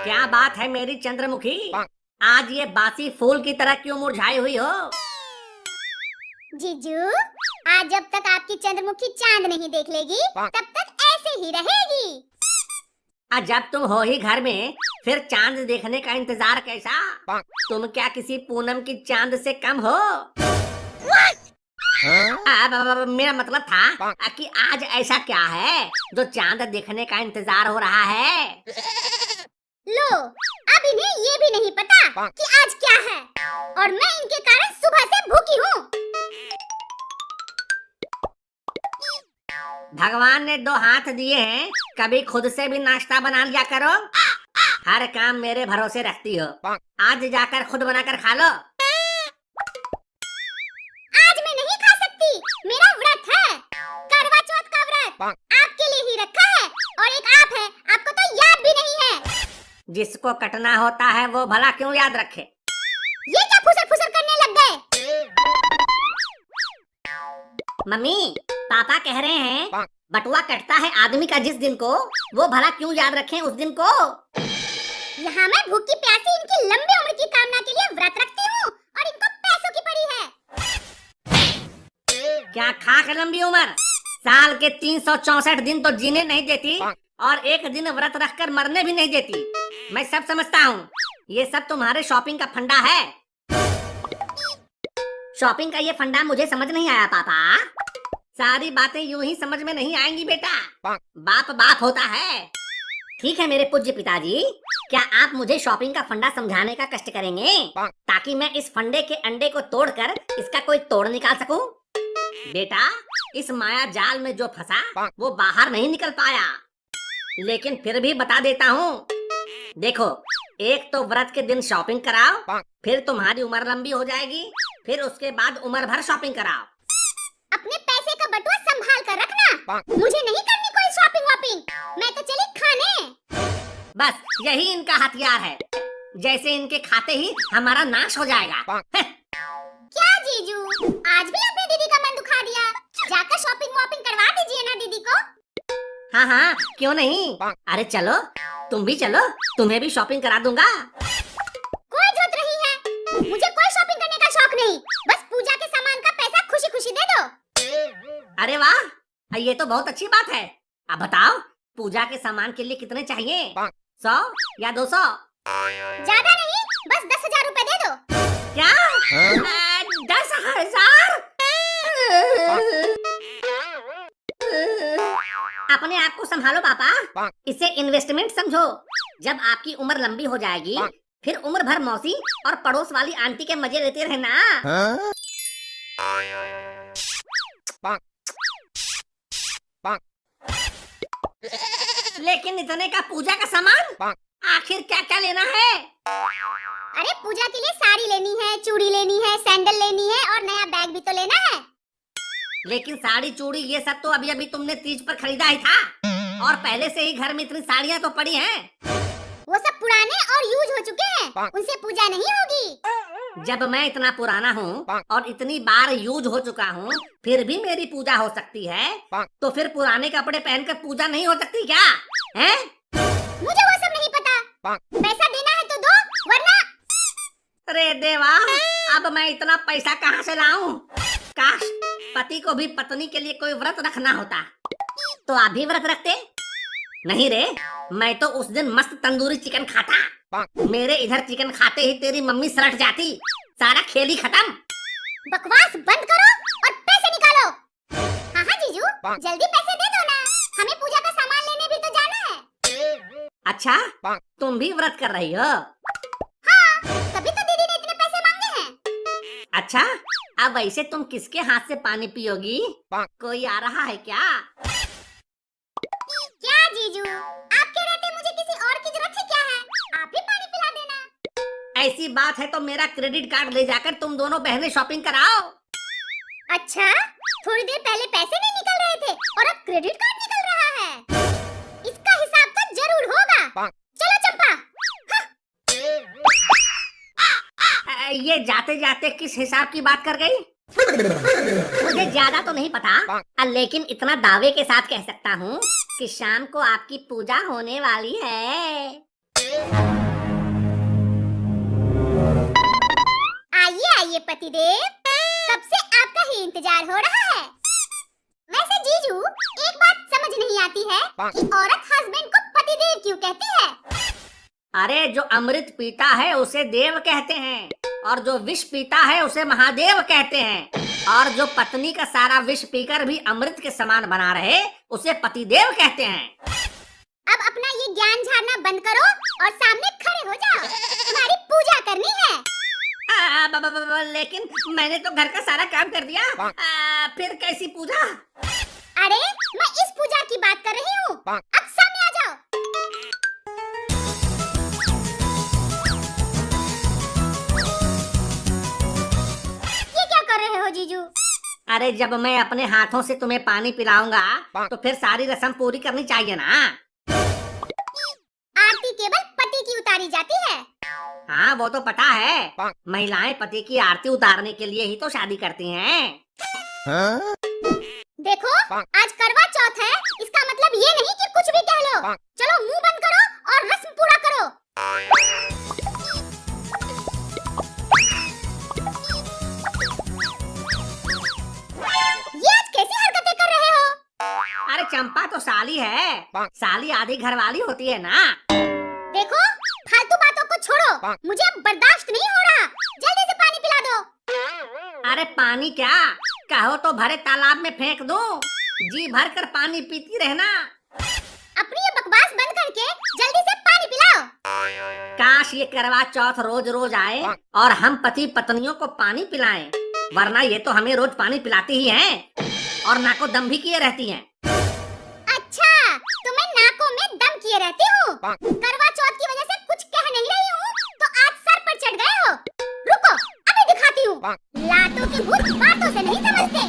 क्या बात है मेरी चंद्रमुखी, आज ये बासी फूल की तरह क्यों मुरझाई हुई हो? जीजू, आज जब तक आपकी चंद्रमुखी चांद नहीं देख लेगी तब तक ऐसे ही रहेगी। जब तुम हो ही घर में, फिर चांद देखने का इंतजार कैसा? तुम क्या किसी पूनम की चांद से कम हो? मेरा मतलब था कि आज ऐसा क्या है जो चांद देखने का इंतजार हो रहा है? लो, अब इन्हें ये भी नहीं पता कि आज क्या है, और मैं इनके कारण सुबह से भूखी हूँ। भगवान ने 2 हाथ दिए हैं, कभी खुद से भी नाश्ता बना लिया करो। हर काम मेरे भरोसे रखती हो, आज जाकर खुद बनाकर खा लो। आज मैं नहीं खा सकती, मेरा व्रत है, करवा चौथ का व्रत आपके लिए ही रखा है, और एक आप है, आपको तो याद भी नहीं है। जिसको कटना होता है वो भला क्यों याद रखे? ये क्या फुसर फुसर करने लग गए? मम्मी, पापा कह रहे हैं बटुआ कटता है आदमी का जिस दिन को, वो भला क्यों याद रखें उस दिन को। यहाँ मैं भूखी प्यासी इनकी लंबी उम्र की कामना के लिए व्रत रखती हूँ, और इनको पैसों की पड़ी है। क्या खाक लंबी उम्र, साल के 364 दिन तो जीने नहीं देती, और एक दिन व्रत रखकर मरने भी नहीं देती। मैं सब समझता हूँ, ये सब तुम्हारे शॉपिंग का फंडा है। शॉपिंग का ये फंडा मुझे समझ नहीं आया पापा। सारी बातें यूं ही समझ में नहीं आएंगी बेटा, बाप बाप होता है। ठीक है मेरे पूज्य पिताजी, क्या आप मुझे शॉपिंग का फंडा समझाने का कष्ट करेंगे, ताकि मैं इस फंडे के अंडे को तोड़कर इसका कोई तोड़ निकाल सकूं? बेटा, इस माया जाल में जो फंसा वो बाहर नहीं निकल पाया, लेकिन फिर भी बता देता हूँ। देखो, एक तो व्रत के दिन शॉपिंग कराओ, फिर तुम्हारी उम्र लंबी हो जाएगी, फिर उसके बाद उम्र भर शॉपिंग कराओ। अपने पैसे का बटुआ संभाल कर रखना, मुझे नहीं करनी कोई शॉपिंग वॉपिंग, मैं तो चली खाने। बस यही इनका हथियार है, जैसे इनके खाते ही हमारा नाश हो जाएगा। क्या जीजू, आज भी अपनी दीदी का मन दुखा दिया, जाकर शॉपिंग वॉपिंग करवा दीजिए ना दीदी को। हाँ हाँ, क्यों नहीं, अरे चलो, तुम भी चलो, तुम्हें भी शॉपिंग करा दूंगा। कोई जरूरत नहीं है, मुझे कोई शॉपिंग करने का शौक नहीं, बस पूजा के सामान का पैसा खुशी खुशी दे दो। अरे वाह, ये तो बहुत अच्छी बात है। अब बताओ, पूजा के सामान के लिए कितने चाहिए, 100 या 200? ज्यादा नहीं, बस 10,000 रुपए दे दो। क्या? 10,000? अपने आप को संभालो पापा, इसे इन्वेस्टमेंट समझो। जब आपकी उम्र लंबी हो जाएगी, फिर उम्र भर मौसी और पड़ोस वाली आंटी के मजे लेते रहना। लेकिन इतने का पूजा का सामान, आखिर क्या क्या लेना है? अरे पूजा के लिए साड़ी लेनी है, चूड़ी लेनी है, सैंडल लेनी है, और नया बैग भी तो लेना है। लेकिन साड़ी चूड़ी ये सब तो अभी अभी तुमने तीज पर खरीदा ही था, और पहले से ही घर में इतनी साड़ियाँ तो पड़ी हैं। वो सब पुराने और यूज हो चुके हैं, उनसे पूजा नहीं होगी। जब मैं इतना पुराना हूँ और इतनी बार यूज हो चुका हूँ, फिर भी मेरी पूजा हो सकती है, तो फिर पुराने कपड़े पहनकर पूजा नहीं हो सकती क्या? हैं? मुझे वो सब नहीं पता, पैसा देना है तो दो, वरना। अरे देवा, अब मैं इतना पैसा कहाँ से लाऊं? काश पति को भी पत्नी के लिए कोई व्रत रखना होता, तो आप भी व्रत रखते। नहीं रे, मैं तो उस दिन मस्त तंदूरी चिकन खाता, मेरे इधर चिकन खाते ही तेरी मम्मी सलट जाती, सारा खेल ही खत्म। बकवास बंद करो और पैसे निकालो। हाँ हाँ जीजू, जल्दी पैसे दे दो ना, हमें पूजा का सामान लेने भी तो जाना है। अच्छा, तुम भी व्रत कर रही हो? हाँ, तभी तो दीदी ने इतने पैसे मांगे हैं। अच्छा, अब वैसे तुम किसके हाथ से पानी पियोगी? कोई आ रहा है क्या? क्या जीजू, आपके रहते मुझे किसी और की जरूरत है क्या है? आप ही पानी पिला देना। ऐसी बात है तो मेरा क्रेडिट कार्ड ले जाकर तुम दोनों बहनें शॉपिंग कराओ। अच्छा, थोड़ी देर पहले पैसे नहीं निकल रहे थे और अब क्रेडिट कार्ड निकल रहा है, इसका हिसाब तो जरूर होगा। चलो चंपा। ये जाते जाते किस हिसाब की बात कर गई? मुझे ज्यादा तो नहीं पता, लेकिन इतना दावे के साथ कह सकता हूँ कि शाम को आपकी पूजा होने वाली है। पतिदेव, कब से आपका ही इंतजार हो रहा है। वैसे जीजू, एक बात समझ नहीं आती है कि औरत हस्बैंड को पतिदेव क्यों कहती है। अरे जो अमृत पीता है उसे देव कहते हैं, और जो विष पीता है उसे महादेव कहते हैं, और जो पत्नी का सारा विष पीकर भी अमृत के समान बना रहे उसे पतिदेव कहते हैं। अब अपना ये ज्ञान झाड़ना बंद करो और सामने खड़े हो जाओ, तुम्हारी पूजा करनी है। लेकिन मैंने तो घर का सारा काम कर दिया, फिर कैसी पूजा? अरे मैं इस पूजा की बात कर रही हूँ, अब सामने आ जाओ। ये क्या कर रहे हो जीजू? अरे जब मैं अपने हाथों से तुम्हें पानी पिलाऊंगा तो फिर सारी रस्म पूरी करनी चाहिए ना। आरती केवल पति की उतारी जाती है। हाँ वो तो पता है, महिलाएं पति की आरती उतारने के लिए ही तो शादी करती हैं। देखो आज करवा चौथ है, इसका मतलब ये नहीं कि कुछ भी कह लो। चलो मुंह बंद करो और रस्म पूरा करो। ये आज कैसी हरकतें कर रहे हो? अरे चंपा तो साली है, साली आधी घरवाली होती है ना। देखो फालतू बातों को छोड़ो, मुझे अब बर्दाश्त नहीं हो रहा, जल्दी से पानी पिला दो। अरे पानी क्या, कहो तो भरे तालाब में फेंक दूं, जी भर कर पानी पीती रहना। अपनी ये बकवास बंद करके जल्दी से पानी पिलाओ। काश ये करवा चौथ रोज रोज आए और हम पति पत्नियों को पानी पिलाएं, वरना ये तो हमें रोज पानी पिलाती ही हैं और नाको दम भी किए रहती हैं। अच्छा, तो मैं नाकों में दम किए रहती हूँ। करवा चौथ की वजह से कुछ कह नहीं रही हूँ, तो आज सर पर चढ़ गए हो। रुको, अभी दिखाती हूँ। लातों के भूत बातों से नहीं समझते।